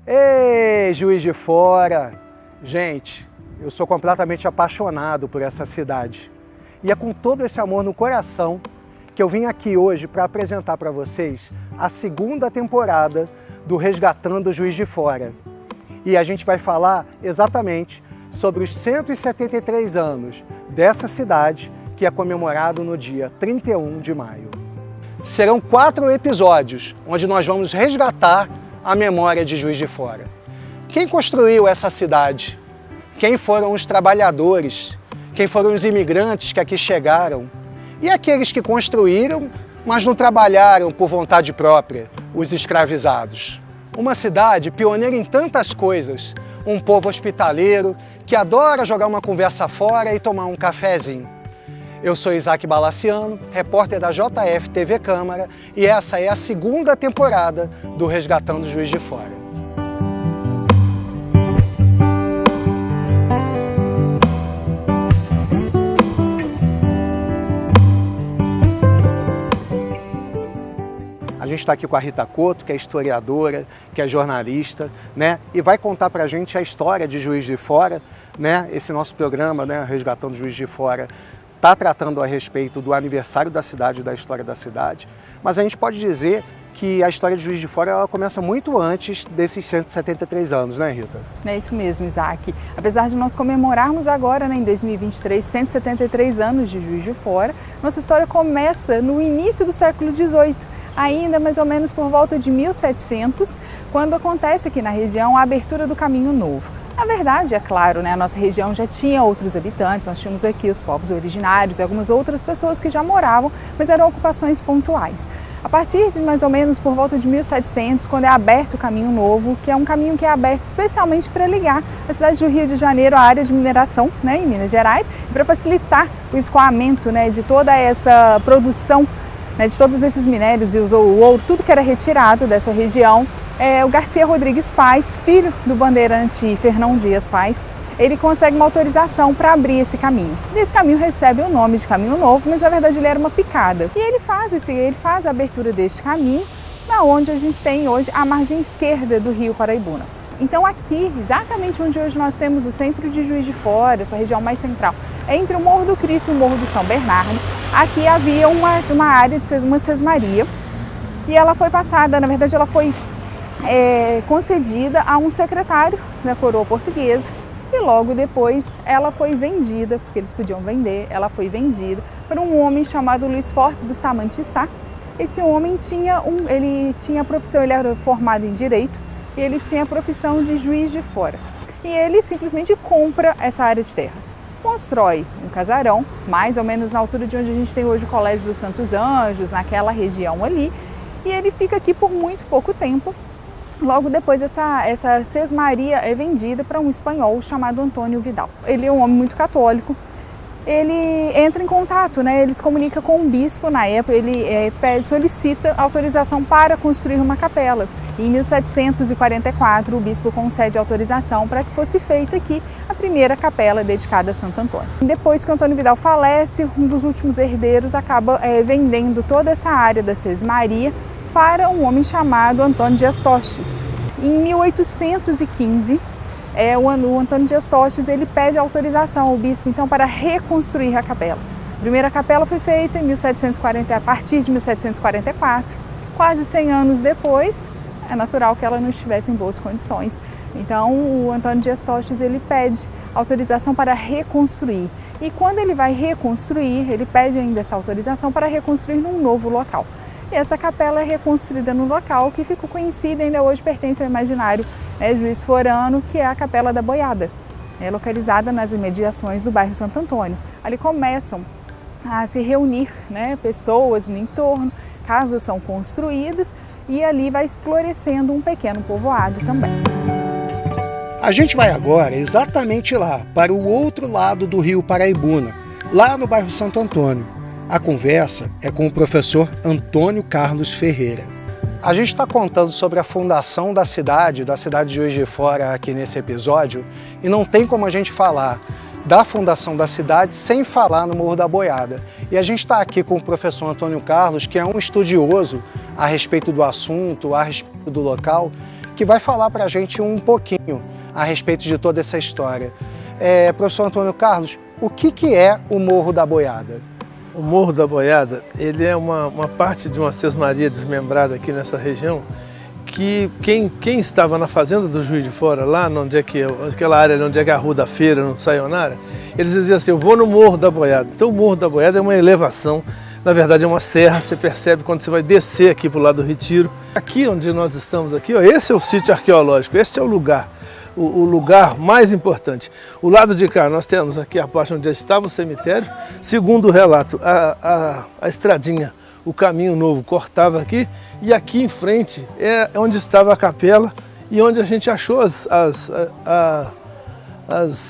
Ei, Juiz de Fora! Gente, eu sou completamente apaixonado por essa cidade. E é com todo esse amor no coração que eu vim aqui hoje para apresentar para vocês a segunda temporada do Resgatando Juiz de Fora. E a gente vai falar exatamente sobre os 173 anos dessa cidade que é comemorado no dia 31 de maio. Serão 4 episódios onde nós vamos resgatar a memória de Juiz de Fora. Quem construiu essa cidade? Quem foram os trabalhadores? Quem foram os imigrantes que aqui chegaram? E aqueles que construíram, mas não trabalharam por vontade própria, os escravizados? Uma cidade pioneira em tantas coisas, um povo hospitaleiro que adora jogar uma conversa fora e tomar um cafezinho. Eu sou Isaac Balaciano, repórter da JF TV Câmara, e essa é a segunda temporada do Resgatando Juiz de Fora. A gente está aqui com a Rita Couto, que é historiadora, que é jornalista, né? E vai contar pra gente a história de Juiz de Fora, né? Esse nosso programa, né, Resgatando Juiz de Fora, está tratando a respeito do aniversário da cidade e da história da cidade, mas a gente pode dizer que a história de Juiz de Fora ela começa muito antes desses 173 anos, né, Rita? É isso mesmo, Isaac. Apesar de nós comemorarmos agora, né, em 2023, 173 anos de Juiz de Fora, nossa história começa no início do século XVIII, ainda mais ou menos por volta de 1700, quando acontece aqui na região a abertura do Caminho Novo. Na verdade, é claro, né, a nossa região já tinha outros habitantes, nós tínhamos aqui os povos originários e algumas outras pessoas que já moravam, mas eram ocupações pontuais. A partir de mais ou menos por volta de 1700, quando é aberto o Caminho Novo, que é um caminho que é aberto especialmente para ligar a cidade do Rio de Janeiro à área de mineração, né, em Minas Gerais, e para facilitar o escoamento, né, de toda essa produção, né, de todos esses minérios e o ouro, tudo que era retirado dessa região. O Garcia Rodrigues Paes, filho do bandeirante Fernão Dias Paes, ele consegue uma autorização para abrir esse caminho. E esse caminho recebe o nome de Caminho Novo, mas na verdade ele era uma picada. E ele faz a abertura deste caminho, na onde a gente tem hoje a margem esquerda do Rio Paraibuna. Então aqui, exatamente onde hoje nós temos o centro de Juiz de Fora, essa região mais central, entre o Morro do Cristo e o Morro do São Bernardo, aqui havia uma área de uma sesmaria, e ela foi passada, na verdade ela foi concedida a um secretário da coroa portuguesa, e logo depois ela foi vendida, porque eles podiam vender, ela foi vendida para um homem chamado Luiz Fortes Bustamante Sá. Esse homem ele tinha profissão, ele era formado em Direito, e ele tinha a profissão de Juiz de Fora. E ele simplesmente compra essa área de terras, constrói um casarão, mais ou menos na altura de onde a gente tem hoje o Colégio dos Santos Anjos, naquela região ali, e ele fica aqui por muito pouco tempo. Logo depois, essa sesmaria é vendida para um espanhol chamado Antônio Vidal. Ele é um homem muito católico, ele entra em contato, né? Ele se comunica com um bispo na época, ele solicita autorização para construir uma capela. Em 1744, o bispo concede autorização para que fosse feita aqui a primeira capela dedicada a Santo Antônio. Depois que o Antônio Vidal falece, um dos últimos herdeiros acaba vendendo toda essa área da sesmaria para um homem chamado Antônio Dias Tostes. Em 1815, o Antônio Dias Tostes ele pede autorização ao bispo então para reconstruir a capela. A primeira capela foi feita em 1740, a partir de 1744. Quase 100 anos depois, é natural que ela não estivesse em boas condições. Então, o Antônio Dias Tostes ele pede autorização para reconstruir. E quando ele vai reconstruir, ele pede ainda essa autorização para reconstruir num novo local. E essa capela é reconstruída no local que ficou conhecida, ainda hoje pertence ao imaginário juiz forano, que é a Capela da Boiada, localizada nas imediações do bairro Santo Antônio. Ali começam a se reunir, né, pessoas no entorno, casas são construídas e ali vai florescendo um pequeno povoado também. A gente vai agora exatamente lá, para o outro lado do Rio Paraibuna, lá no bairro Santo Antônio. A conversa é com o professor Antônio Carlos Ferreira. A gente está contando sobre a fundação da cidade de Juiz de Fora aqui nesse episódio, e não tem como a gente falar da fundação da cidade sem falar no Morro da Boiada. E a gente está aqui com o professor Antônio Carlos, que é um estudioso a respeito do assunto, a respeito do local, que vai falar para a gente um pouquinho a respeito de toda essa história. Professor Antônio Carlos, o que é o Morro da Boiada? O Morro da Boiada, ele é uma parte de uma sesmaria desmembrada aqui nessa região, que quem estava na fazenda do Juiz de Fora, lá onde é que aquela área onde é a Rua da Feira, no Sayonara, eles diziam assim, eu vou no Morro da Boiada. Então o Morro da Boiada é uma elevação, na verdade é uma serra, você percebe quando você vai descer aqui para o lado do Retiro. Aqui onde nós estamos aqui, ó, esse é o sítio arqueológico, este é o lugar mais importante. O lado de cá nós temos aqui a parte onde estava o cemitério. Segundo o relato, a estradinha, o caminho novo cortava aqui, e aqui em frente é onde estava a capela e onde a gente achou as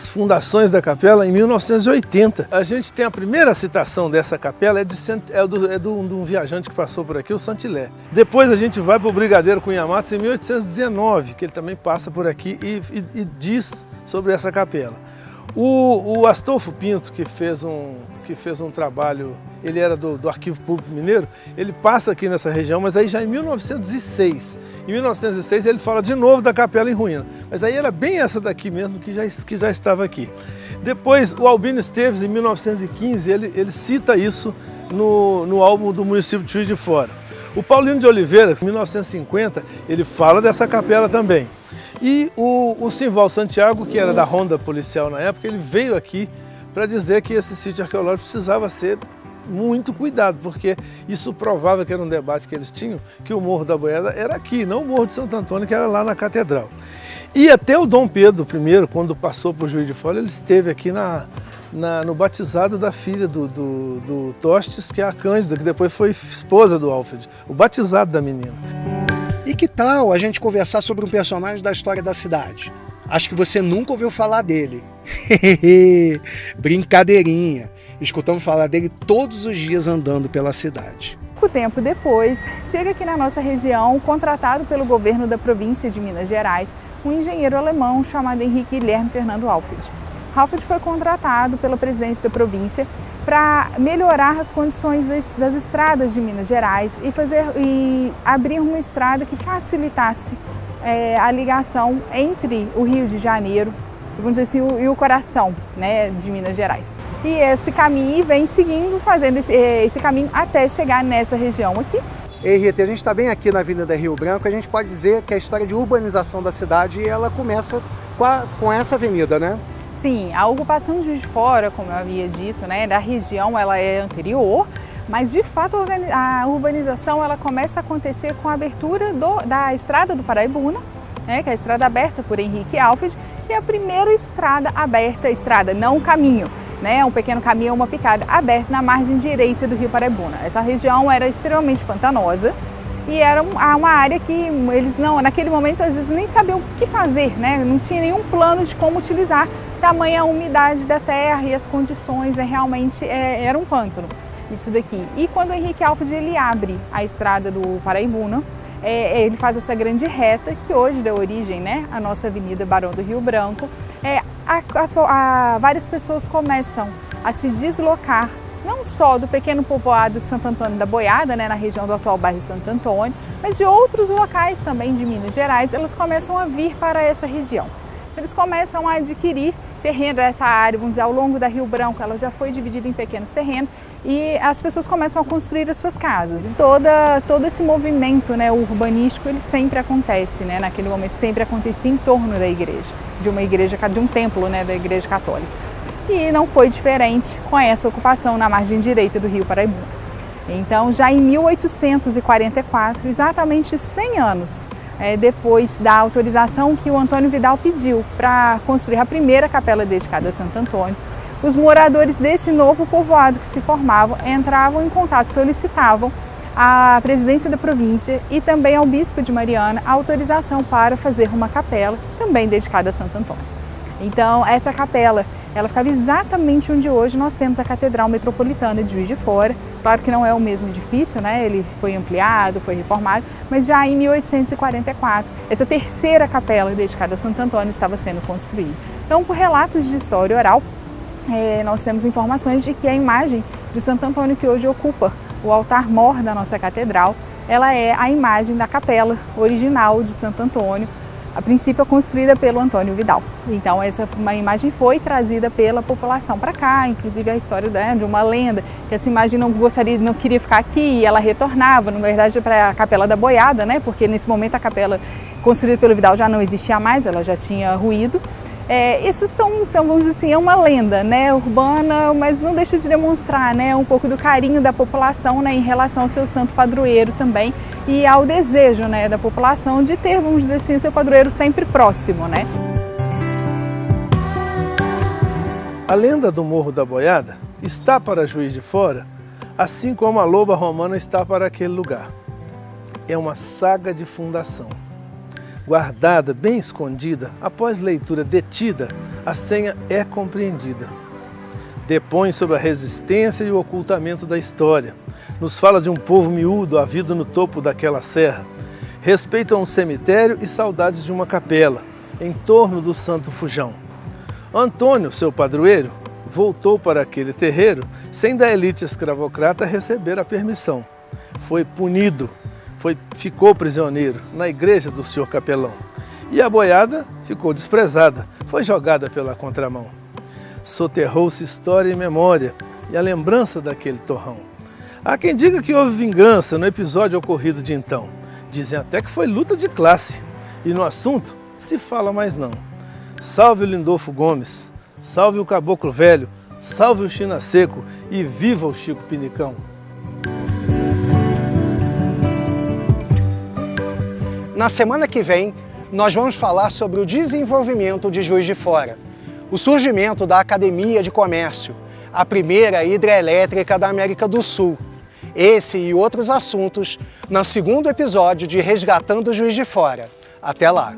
fundações da capela em 1980. A gente tem a primeira citação dessa capela, de um viajante que passou por aqui, o Santilé. Depois a gente vai para o Brigadeiro Cunha Matos em 1819, que ele também passa por aqui e diz sobre essa capela. O Astolfo Pinto, que fez um trabalho, ele era do Arquivo Público Mineiro, ele passa aqui nessa região, mas aí já em 1906. Em 1906 ele fala de novo da capela em ruína, mas aí era bem essa daqui mesmo que já estava aqui. Depois o Albino Esteves, em 1915, ele cita isso no álbum do município de Juiz de Fora. O Paulino de Oliveira, em 1950, ele fala dessa capela também. E o Simval Santiago, que era da ronda policial na época, ele veio aqui para dizer que esse sítio arqueológico precisava ser muito cuidado, porque isso provava que era um debate que eles tinham, que o Morro da Boiada era aqui, não o Morro de Santo Antônio, que era lá na Catedral. E até o Dom Pedro I, quando passou por Juiz de Fora, ele esteve aqui no batizado da filha do Tostes, que é a Cândida, que depois foi esposa do Alfred, o batizado da menina. E que tal a gente conversar sobre um personagem da história da cidade? Acho que você nunca ouviu falar dele. Brincadeirinha. Escutamos falar dele todos os dias andando pela cidade. Pouco tempo depois, chega aqui na nossa região, contratado pelo governo da província de Minas Gerais, um engenheiro alemão chamado Henrique Guilherme Fernando Alfred. Alfred foi contratado pela presidência da província para melhorar as condições das estradas de Minas Gerais e abrir uma estrada que facilitasse a ligação entre o Rio de Janeiro, vamos dizer assim, e o coração, né, de Minas Gerais. E esse caminho vem seguindo, fazendo esse caminho até chegar nessa região aqui. Ei, Rita, a gente está bem aqui na Avenida Rio Branco, a gente pode dizer que a história de urbanização da cidade ela começa com essa avenida, né? Sim, a ocupação de Juiz de Fora, como eu havia dito, né, da região, ela é anterior, mas de fato a urbanização ela começa a acontecer com a abertura da Estrada do Paraibuna, né, que é a estrada aberta por Henrique Alfred, que é a primeira estrada aberta, estrada, não caminho, né, um pequeno caminho, uma picada, aberta na margem direita do Rio Paraibuna. Essa região era extremamente pantanosa, e era uma área que eles naquele momento às vezes nem sabiam o que fazer, né? Não tinha nenhum plano de como utilizar, tamanha umidade da terra e as condições realmente era um pântano, isso daqui. E quando o Henrique Alfred ele abre a estrada do Paraibuna, ele faz essa grande reta que hoje dá origem, né, à nossa Avenida Barão do Rio Branco. Várias pessoas começam a se deslocar não só do pequeno povoado de Santo Antônio da Boiada, né, na região do atual bairro Santo Antônio, mas de outros locais também de Minas Gerais, elas começam a vir para essa região. Eles começam a adquirir terreno, essa área, vamos dizer, ao longo da Rio Branco, ela já foi dividida em pequenos terrenos e as pessoas começam a construir as suas casas. E todo esse movimento, né, urbanístico, ele sempre acontece, né, naquele momento sempre acontecia em torno da igreja, de um templo, né, da Igreja Católica. E não foi diferente com essa ocupação na margem direita do Rio Paraibuna. Então, já em 1844, exatamente 100 anos depois da autorização que o Antônio Vidal pediu para construir a primeira capela dedicada a Santo Antônio, os moradores desse novo povoado que se formavam entravam em contato, solicitavam à presidência da província e também ao bispo de Mariana a autorização para fazer uma capela também dedicada a Santo Antônio. Então, essa capela, ela ficava exatamente onde hoje nós temos a Catedral Metropolitana de Juiz de Fora. Claro que não é o mesmo edifício, né? Ele foi ampliado, foi reformado, mas já em 1844, essa terceira capela dedicada a Santo Antônio estava sendo construída. Então, por relatos de história oral, nós temos informações de que a imagem de Santo Antônio que hoje ocupa o altar-mor da nossa catedral ela é a imagem da capela original de Santo Antônio, a princípio construída pelo Antônio Vidal. Então uma imagem foi trazida pela população para cá, inclusive a história de uma lenda, que essa imagem não queria ficar aqui e ela retornava, na verdade, para a Capela da Boiada, né? Porque nesse momento a capela construída pelo Vidal já não existia mais, ela já tinha ruído. Esses vamos dizer assim, é uma lenda, né, urbana, mas não deixa de demonstrar, né, um pouco do carinho da população, né, em relação ao seu santo padroeiro também e ao desejo, né, da população de ter, vamos dizer assim, o seu padroeiro sempre próximo, né. A lenda do Morro da Boiada está para Juiz de Fora, assim como a loba romana está para aquele lugar. É uma saga de fundação. Guardada, bem escondida, após leitura detida, a senha é compreendida. Depõe sobre a resistência e o ocultamento da história. Nos fala de um povo miúdo, havido no topo daquela serra. Respeito a um cemitério e saudades de uma capela, em torno do Santo Fujão. Antônio, seu padroeiro, voltou para aquele terreiro sem da elite escravocrata receber a permissão. Foi punido. Ficou prisioneiro na igreja do senhor capelão. E a boiada ficou desprezada, foi jogada pela contramão. Soterrou-se história e memória e a lembrança daquele torrão. Há quem diga que houve vingança no episódio ocorrido de então. Dizem até que foi luta de classe. E no assunto se fala mais não. Salve o Lindolfo Gomes, salve o Caboclo Velho, salve o China Seco e viva o Chico Pinicão. Na semana que vem, nós vamos falar sobre o desenvolvimento de Juiz de Fora, o surgimento da Academia de Comércio, a primeira hidrelétrica da América do Sul. Esse e outros assuntos no segundo episódio de Resgatando Juiz de Fora. Até lá!